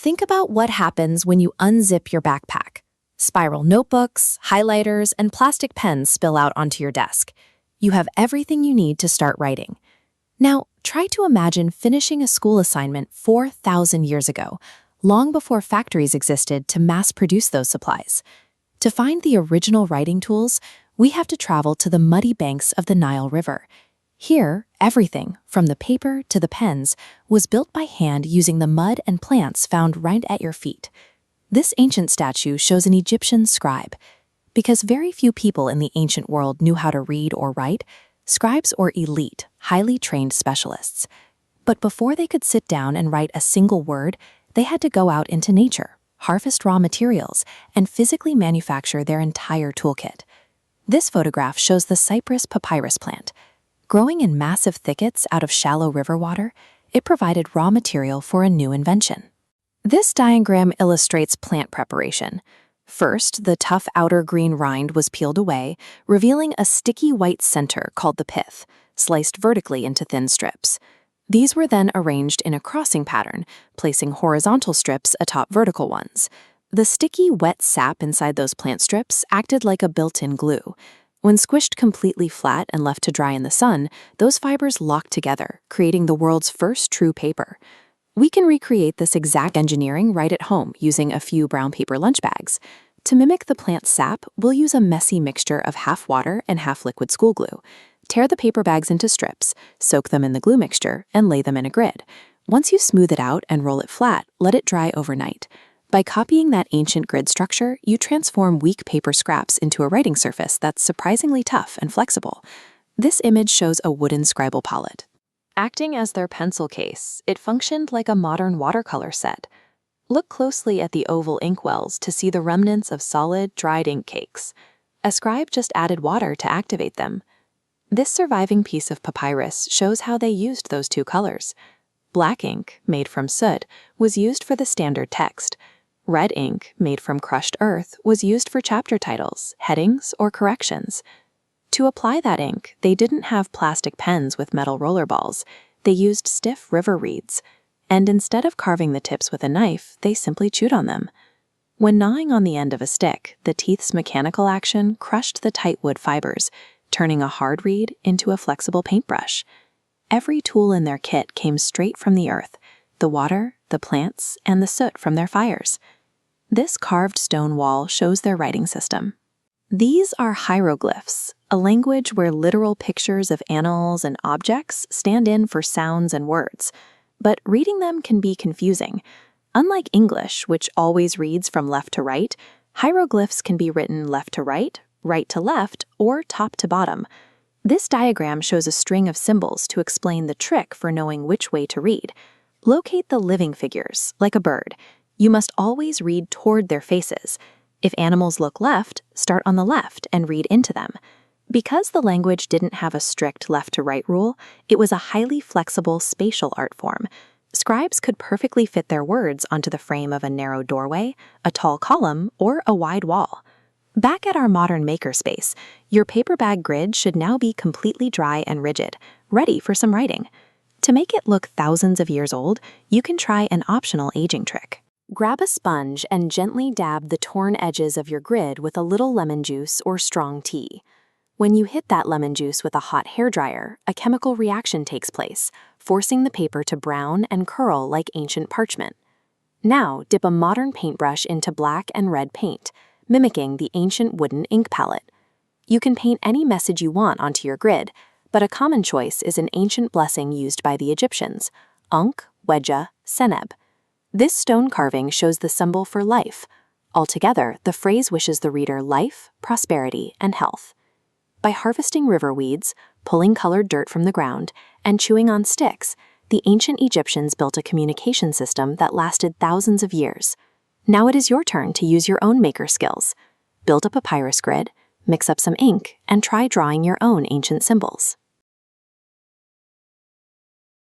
Think about what happens when you unzip your backpack. Spiral notebooks, highlighters, and plastic pens spill out onto your desk. You have everything you need to start writing. Now, try to imagine finishing a school assignment 4,000 years ago, long before factories existed to mass-produce those supplies. To find the original writing tools, we have to travel to the muddy banks of the Nile River. Here, everything, from the paper to the pens, was built by hand using the mud and plants found right at your feet. This ancient statue shows an Egyptian scribe. Because very few people in the ancient world knew how to read or write, scribes were elite, highly trained specialists. But before they could sit down and write a single word, they had to go out into nature, harvest raw materials, and physically manufacture their entire toolkit. This photograph shows the cyperus papyrus plant. Growing in massive thickets out of shallow river water, it provided raw material for a new invention. This diagram illustrates plant preparation. First, the tough outer green rind was peeled away, revealing a sticky white center called the pith, sliced vertically into thin strips. These were then arranged in a crossing pattern, placing horizontal strips atop vertical ones. The sticky, wet sap inside those plant strips acted like a built-in glue. When squished completely flat and left to dry in the sun, those fibers locked together, creating the world's first true paper. We can recreate this exact engineering right at home using a few brown paper lunch bags. To mimic the plant's sap, we'll use a messy mixture of half water and half liquid school glue. Tear the paper bags into strips, soak them in the glue mixture, and lay them in a grid. Once you smooth it out and roll it flat, let it dry overnight. By copying that ancient grid structure, you transform weak paper scraps into a writing surface that's surprisingly tough and flexible. This image shows a wooden scribal palette. Acting as their pencil case, it functioned like a modern watercolor set. Look closely at the oval inkwells to see the remnants of solid, dried ink cakes. A scribe just added water to activate them. This surviving piece of papyrus shows how they used those two colors. Black ink, made from soot, was used for the standard text. Red ink, made from crushed earth, was used for chapter titles, headings, or corrections. To apply that ink, they didn't have plastic pens with metal roller balls. They used stiff river reeds. And instead of carving the tips with a knife, they simply chewed on them. When gnawing on the end of a stick, the teeth's mechanical action crushed the tight wood fibers, turning a hard reed into a flexible paintbrush. Every tool in their kit came straight from the earth, the water, the plants, and the soot from their fires. This carved stone wall shows their writing system. These are hieroglyphs, a language where literal pictures of animals and objects stand in for sounds and words. But reading them can be confusing. Unlike English, which always reads from left to right, hieroglyphs can be written left to right to left, or top to bottom. This diagram shows a string of symbols to explain the trick for knowing which way to read. Locate the living figures, like a bird. You must always read toward their faces. If animals look left, start on the left and read into them. Because the language didn't have a strict left-to-right rule, it was a highly flexible spatial art form. Scribes could perfectly fit their words onto the frame of a narrow doorway, a tall column, or a wide wall. Back at our modern makerspace, your paper bag grid should now be completely dry and rigid, ready for some writing. To make it look thousands of years old, you can try an optional aging trick. Grab a sponge and gently dab the torn edges of your grid with a little lemon juice or strong tea. When you hit that lemon juice with a hot hairdryer, a chemical reaction takes place, forcing the paper to brown and curl like ancient parchment. Now, dip a modern paintbrush into black and red paint, mimicking the ancient wooden ink palette. You can paint any message you want onto your grid, but a common choice is an ancient blessing used by the Egyptians, Ankh, Wedja, Seneb. This stone carving shows the symbol for life. Altogether, the phrase wishes the reader life, prosperity, and health. By harvesting river weeds, pulling colored dirt from the ground, and chewing on sticks, the ancient Egyptians built a communication system that lasted thousands of years. Now it is your turn to use your own maker skills. Build a papyrus grid, mix up some ink, and try drawing your own ancient symbols.